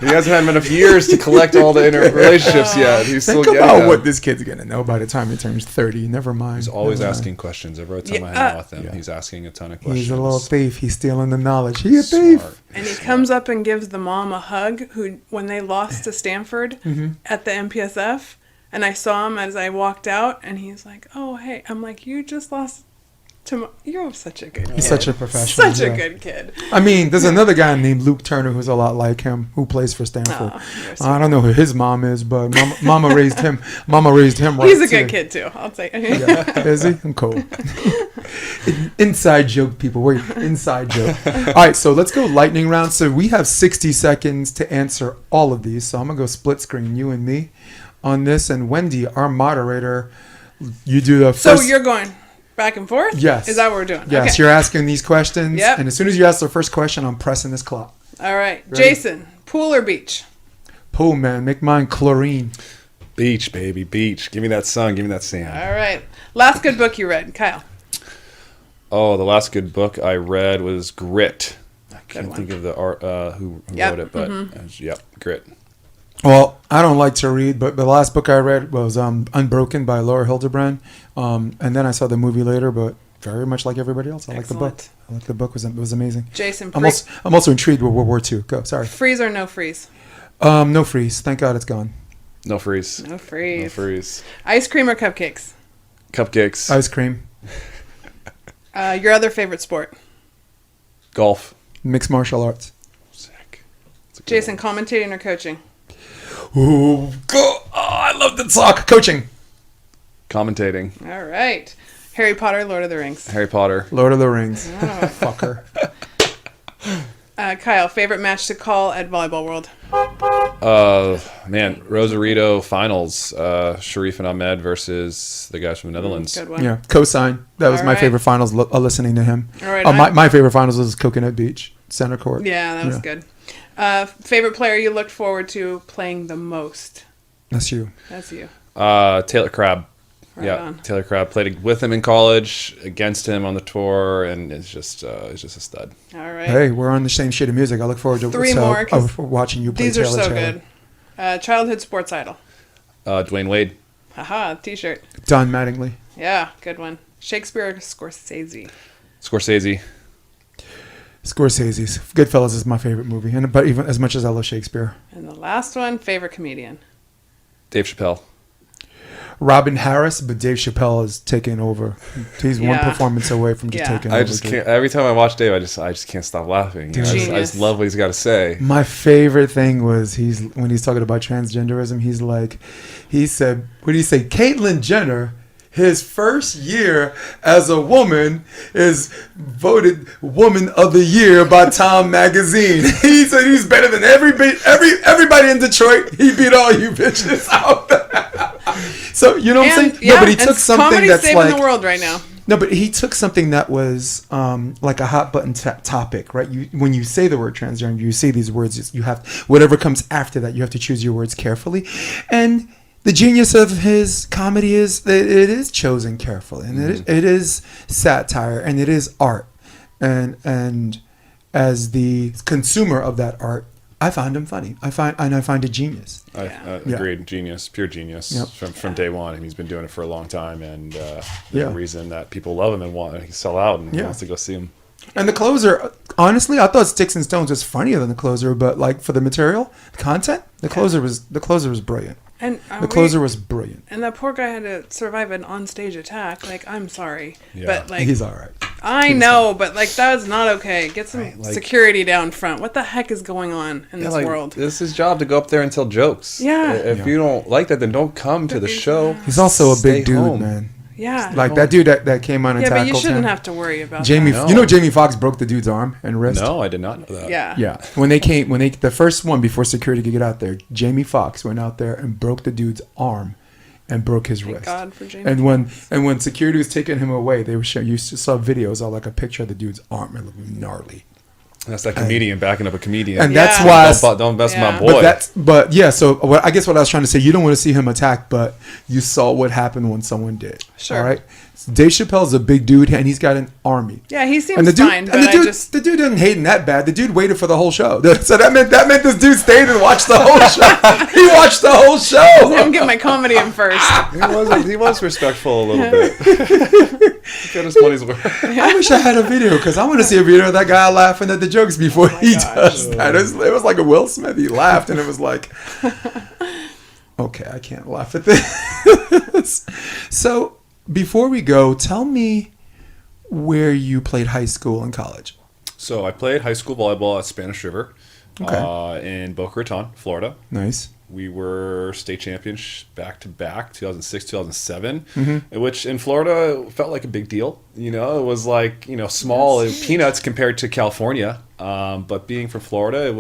He hasn't had enough years to collect all the relationships yet. He's still Think getting about them. what this kid's going to know by the time he turns 30. Never mind. He's always Never asking mind. questions. Every time I hang out with him, he's asking a ton of questions. He's a little thief. He's stealing the knowledge. He a thief. Smart. And he comes up and gives the mom a hug when they lost to Stanford at the MPSF. And I saw him as I walked out, and he's like, oh, hey. I'm like, you just lost to... You're such a good kid. He's such a professional. Such a yeah. good kid. I mean, there's another guy named Luke Turner who's a lot like him who plays for Stanford. Oh, you're so I don't know who his mom is, but mama raised him. Mama raised him right. He's a good too. kid, too. I'll say. Yeah. Is he? I'm cool. Inside joke, people. Wait, inside joke. All right, so let's go lightning round. So we have 60 seconds to answer all of these. So I'm going to go split screen, you and me, on this. And Wendy, our moderator, you do the So first. you're going back and forth? Yes. Is that what we're doing? Yes, Okay. you're asking these questions. Yep. And as soon as you ask the first question, I'm pressing this clock. All right. Ready? Jason, pool or beach? Pool, man. Make mine chlorine. Beach, baby, beach. Give me that sun. Give me that sand. All right. Last good book you read, Kyle. Oh, the last good book I read was Grit. I can't one. think of the art who Yep. wrote it, but yep, Grit. Well, I don't like to read, but the last book I read was Unbroken by Laura Hildebrand. And then I saw the movie later, but very much like everybody else, I like the book. Excellent. I like the book. It was amazing. Jason, I'm also intrigued with World War II. Go, sorry. freeze or no freeze? No freeze. Thank God it's gone. No freeze. No freeze. No freeze. Ice cream or cupcakes? Cupcakes. Ice cream. Your other favorite sport? Golf. Mixed martial arts. Sick. That's a good Jason, one. commentating or coaching? Ooh, go. Oh, I love the talk. Coaching. Commentating. All right. Harry Potter, Lord of the Rings. Harry Potter. Lord of the Rings. Oh. Fucker. Kyle, favorite match to call at Volleyball World? Man, Rosarito finals. Sharif and Ahmed versus the guys from the Netherlands. Good one. Yeah, cosign. That was All my right. favorite finals. Listening to him. All right. My favorite finals was Coconut Beach Center Court. Yeah, that was good. Favorite player you looked forward to playing the most? That's you. That's you. Taylor Crabb. Right on. Taylor Crabb played with him in college, against him on the tour, and it's just a stud. All right. Hey, we're on the same shit of music. I look forward to Three more, 'cause watching you play These are Taylor so Taylor. good. Childhood sports idol. Dwayne Wade. Haha, t-shirt. Don Mattingly. Yeah, good one. Shakespeare or Scorsese? Scorsese's Goodfellas is my favorite movie, but even as much as I love Shakespeare. And the last one, favorite comedian. Dave Chappelle. Robin Harris, but Dave Chappelle is taking over. He's one Yeah. performance away from just taking over. I just can't. Every time I watch Dave, I just can't stop laughing. You know, I just love what he's got to say. My favorite thing was when he's talking about transgenderism. He said, what did he say? Caitlyn Jenner, his first year as a woman, is voted Woman of the Year by Time Magazine. He said he's better than everybody in Detroit. He beat all you bitches out there. So you know what I'm saying? Yeah, no, but he took something that's saving like the world right now. No, but he took something that was like a hot button topic, right? When you say the word transgender, you say these words. You have whatever comes after that. You have to choose your words carefully, and the genius of his comedy is that it is chosen carefully, and it is satire, and it is art, and as the consumer of that art, I find him funny. I find it genius. Agreed. Genius, pure genius. Yep. From day one. And he's been doing it for a long time, and Yeah. the reason that people love him and want to sell out and wants to go see him. And the closer, honestly, I thought Sticks and Stones was funnier than the closer, but like for the material, content, the closer was brilliant. And The closer was brilliant. And that poor guy had to survive an onstage attack. Like, I'm sorry, Yeah. but like He's all right. I know, but like that was not okay. Get some Right, like- security down front. What the heck is going on in this world? It's his job to go up there and tell jokes. Yeah. If you don't like that, then don't come to the show. He's also a Stay big dude, home. man. Yeah. Like that dude that came on and Yeah, but tackled you shouldn't him. have to worry about Jamie, that. No. you know Jamie Foxx broke the dude's arm and wrist. No, I did not know that. Yeah. Yeah, the first one before security could get out there, Jamie Foxx went out there and broke the dude's arm, and broke his Thank wrist. God for Jamie. And when security was taking him away, they were showing. You saw videos of like a picture of the dude's arm. It looked gnarly. That's that comedian backing up a comedian. And Yeah. that's why. Don't mess with Yeah. my boy. But yeah. So I guess what I was trying to say, you don't want to see him attack, but you saw what happened when someone did. Sure. All right. Dave Chappelle's a big dude, and he's got an army. Yeah, he seems And the dude, fine, but and the I dude, just the dude didn't hate him that bad. The dude waited for the whole show. So that meant this dude stayed and watched the whole show. He watched the whole show. let him get my comedy in first. He was respectful a little bit. Got his money's worth. I wish I had a video because I want to see a video of that guy laughing at the jokes before he gosh. does that. It was like a Will Smith. He laughed, and it was like, okay, I can't laugh at this. So before we go, tell me where you played high school and college. So I played high school volleyball at Spanish River Okay. in Boca Raton, Florida. Nice. We were state champions back to back, 2006, 2007, which in Florida felt like a big deal. You know, it was like, small peanuts compared to California. But being from Florida,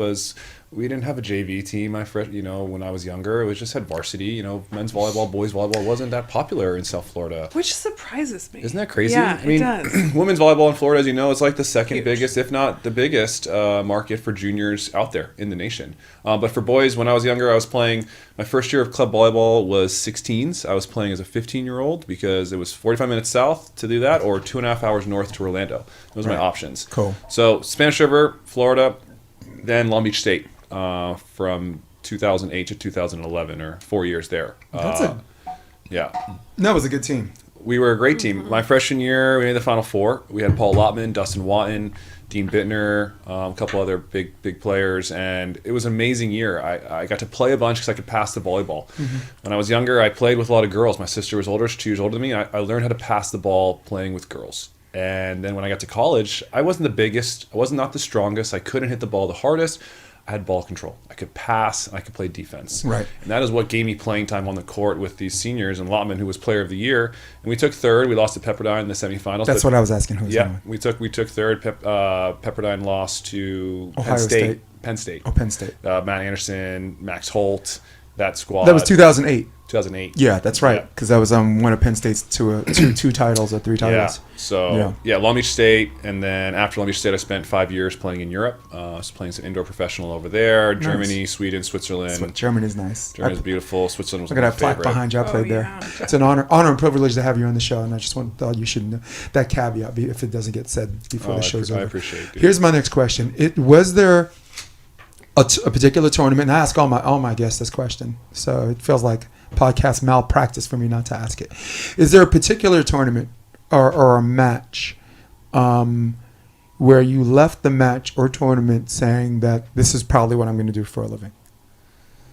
we didn't have a JV team. When I was younger, it was just had varsity. Men's volleyball, boys volleyball wasn't that popular in South Florida. Which surprises me. Isn't that crazy? Yeah, it does. Women's volleyball in Florida, as you know, is like the second Huge. biggest, if not the biggest, market for juniors out there in the nation. But for boys, when I was younger, I was playing. My first year of club volleyball was 16s. I was playing as a 15-year-old because it was 45 minutes south to do that, or 2.5 hours north to Orlando. Those are my options. Cool. So Spanish River, Florida, then Long Beach State from 2008 to 2011, or 4 years there. Yeah. That was a good team. We were a great team. My freshman year, we made the Final Four. We had Paul Lottman, Dustin Watton, Dean Bittner, a couple other big players, and it was an amazing year. I got to play a bunch because I could pass the volleyball. When I was younger, I played with a lot of girls. My sister was older; she was 2 years older than me. I learned how to pass the ball playing with girls. And then when I got to college, I wasn't the biggest. I was not the strongest. I couldn't hit the ball the hardest. I had ball control. I could pass, and I could play defense. Right. And that is what gave me playing time on the court with these seniors, and Lottman, who was player of the year. And we took third. We lost to Pepperdine in the semifinals. That's what I was asking. Yeah, we took third. Pepperdine lost to Ohio Penn State. State. Penn State. Oh, Penn State. Matt Anderson, Max Holt, that squad. That was 2008. 2008. Yeah, that's right. Because that was one of Penn State's two titles or 3 titles. So Long Beach State, and then after Long Beach State, I spent 5 years playing in Europe. I was playing some indoor professional over there. Nice. Germany, Sweden, Switzerland. Germany's nice. Germany's beautiful. Switzerland was Look at my that plaque favorite. behind you. I played there. yeah. It's an honor and privilege to have you on the show, and I just thought you should know that caveat if it doesn't get said before the show's over. I appreciate it. Dude. Here's my next question. Was there a particular tournament? And I ask all my guests this question, so it feels like podcast malpractice for me not to ask it. Is there a particular tournament or a match where you left the match or tournament saying that this is probably what I'm going to do for a living?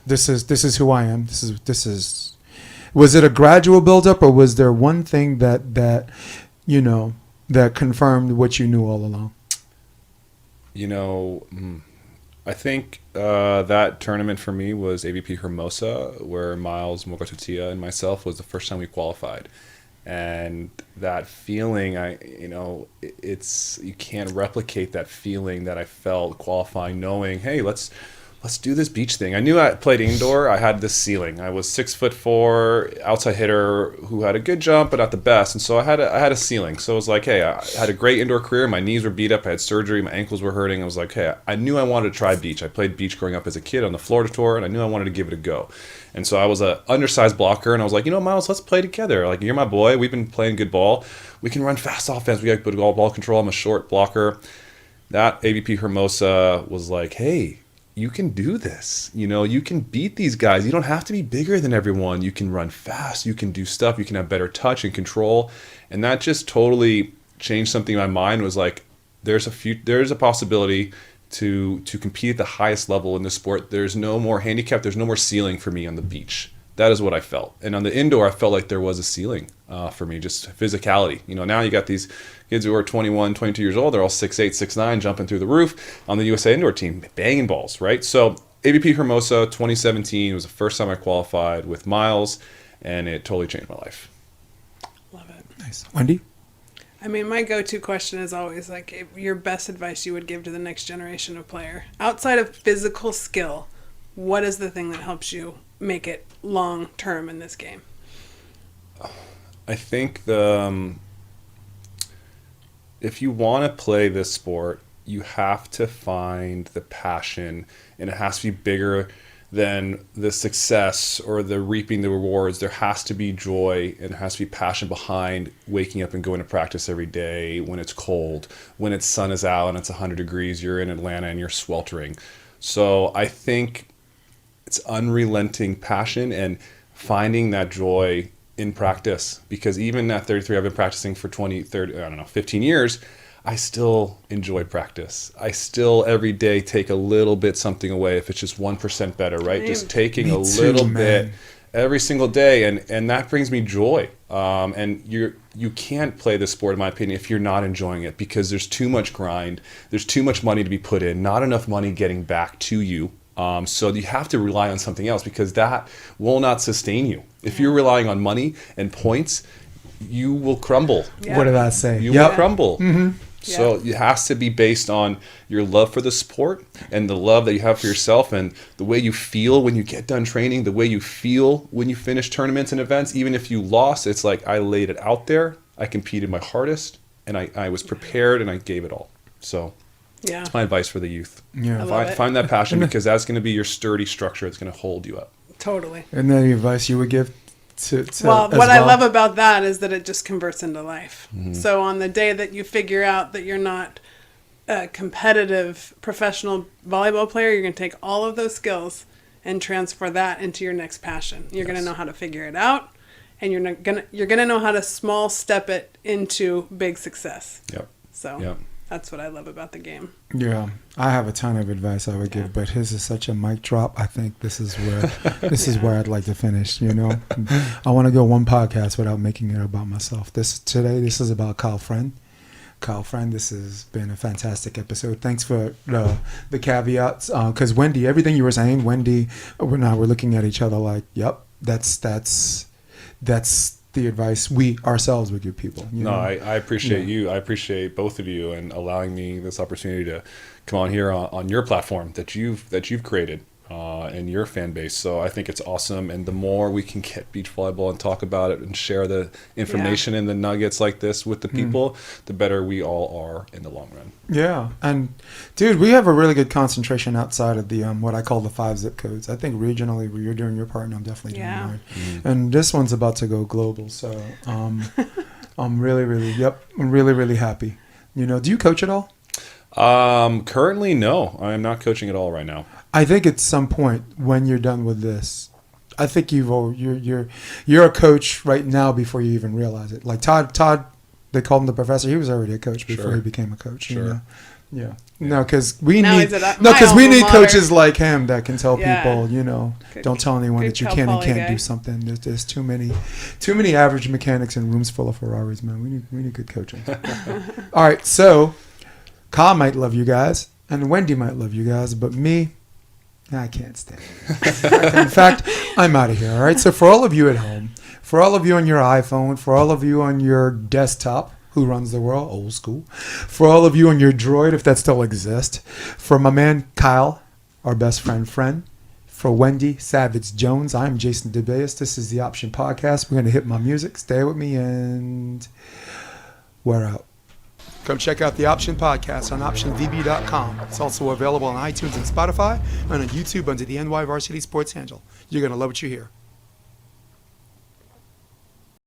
This is who I am. This is. Was it a gradual buildup, or was there one thing that that confirmed what you knew all along? I think that tournament for me was AVP Hermosa, where Myles Muagututia and myself was the first time we qualified. And that feeling, it's you can't replicate that feeling that I felt qualifying, knowing, hey, let's do this beach thing. I knew I played indoor. I had this ceiling. I was 6'4", outside hitter who had a good jump, but not the best. And so I had a ceiling. So it was like, hey, I had a great indoor career. My knees were beat up. I had surgery. My ankles were hurting. I was like, hey, I knew I wanted to try beach. I played beach growing up as a kid on the Florida tour, and I knew I wanted to give it a go. And so I was an undersized blocker, and I was like, Myles, let's play together. Like, you're my boy. We've been playing good ball. We can run fast offense. We got good ball control. I'm a short blocker. That AVP Hermosa was like, hey, you can do this. You can beat these guys. You don't have to be bigger than everyone. You can run fast. You can do stuff. You can have better touch and control. And that just totally changed something in my mind. Was like, there's a possibility to compete at the highest level in this sport. There's no more handicap. There's no more ceiling for me on the beach. That is what I felt. And on the indoor, I felt like there was a ceiling for me, just physicality. Now you got these kids who are 21, 22 years old. They're all 6'8", 6'9", jumping through the roof on the USA indoor team, banging balls, right? So AVP Hermosa 2017 was the first time I qualified with Myles, and it totally changed my life. Love it. Nice. Wendy? I mean, my go-to question is always like, your best advice you would give to the next generation of player. Outside of physical skill, what is the thing that helps you make it long-term in this game? I think if you want to play this sport, you have to find the passion, and it has to be bigger than the success or the reaping the rewards. There has to be joy, and there has to be passion behind waking up and going to practice every day when it's cold, when its sun is out and it's 100 degrees, you're in Atlanta and you're sweltering. So I think it's unrelenting passion and finding that joy in practice, because even at 33, I've been practicing for 15 years. I still enjoy practice. I still every day take a little bit something away, if it's just 1% better, right? Just taking a little bit every single day, and that brings me joy. And you can't play this sport, in my opinion, if you're not enjoying it, because there's too much grind, there's too much money to be put in, not enough money getting back to you. So you have to rely on something else, because that will not sustain you. If you're relying on money and points, you will crumble. Yeah. What did I say? You will crumble. Mm-hmm. So it has to be based on your love for the sport and the love that you have for yourself, and the way you feel when you get done training, the way you feel when you finish tournaments and events. Even if you lost, it's like, I laid it out there, I competed my hardest, and I was prepared, and I gave it all. So that's my advice for the youth. Yeah. Find that passion, because that's going to be your sturdy structure. It's going to hold you up. Totally. And then the advice you would give to what I love about that is that it just converts into life. Mm-hmm. So on the day that you figure out that you're not a competitive professional volleyball player, you're going to take all of those skills and transfer that into your next passion. You're going to know how to figure it out, and you're going to know how to small step it into big success. Yep. So that's what I love about the game. Yeah, I have a ton of advice I would give, but his is such a mic drop. I think this is where is where I'd like to finish. I want to go one podcast without making it about myself. This is about Kyle Friend. Kyle Friend, this has been a fantastic episode. Thanks for the caveats, because Wendy, everything you were saying, Wendy, we're looking at each other like, yep, that's the advice we ourselves would give people. I appreciate you. I appreciate both of you, and allowing me this opportunity to come on here on your platform that you've created and your fan base. So I think it's awesome, and the more we can get beach volleyball and talk about it and share the information and the nuggets like this with the people, the better we all are in the long run. Yeah, and dude, we have a really good concentration outside of the what I call the 5 zip codes. I think regionally, where you're doing your part, and I'm definitely doing mine. Mm-hmm. And this one's about to go global, so I'm really happy. Do you coach at all? Currently, no. I am not coaching at all right now. I think at some point when you're done with this, I think you're a coach right now before you even realize it. Like Todd They called him the professor. He was already a coach before Sure. he became a coach. You Sure. know? Yeah. No, because we Now need he's at my we alma need mater. coaches like him that can tell Yeah. people, Good- don't tell anyone good that you Cal can and Poly can't guy. do something. There's too many average mechanics in rooms full of Ferraris, man. We need good coaching. All right, so Kyle might love you guys, and Wendy might love you guys, but me, I can't stand it. In fact, I'm out of here. All right. So for all of you at home, for all of you on your iPhone, for all of you on your desktop, who runs the world, old school, for all of you on your Droid, if that still exists, for my man Kyle, our best friend, for Wendy Savage Jones, I'm Jason DeBeas. This is the Option Podcast. We're going to hit my music. Stay with me, and we're out. Come check out the Option Podcast on optionvb.com. It's also available on iTunes and Spotify, and on YouTube under the NY Varsity Sports handle. You're going to love what you hear.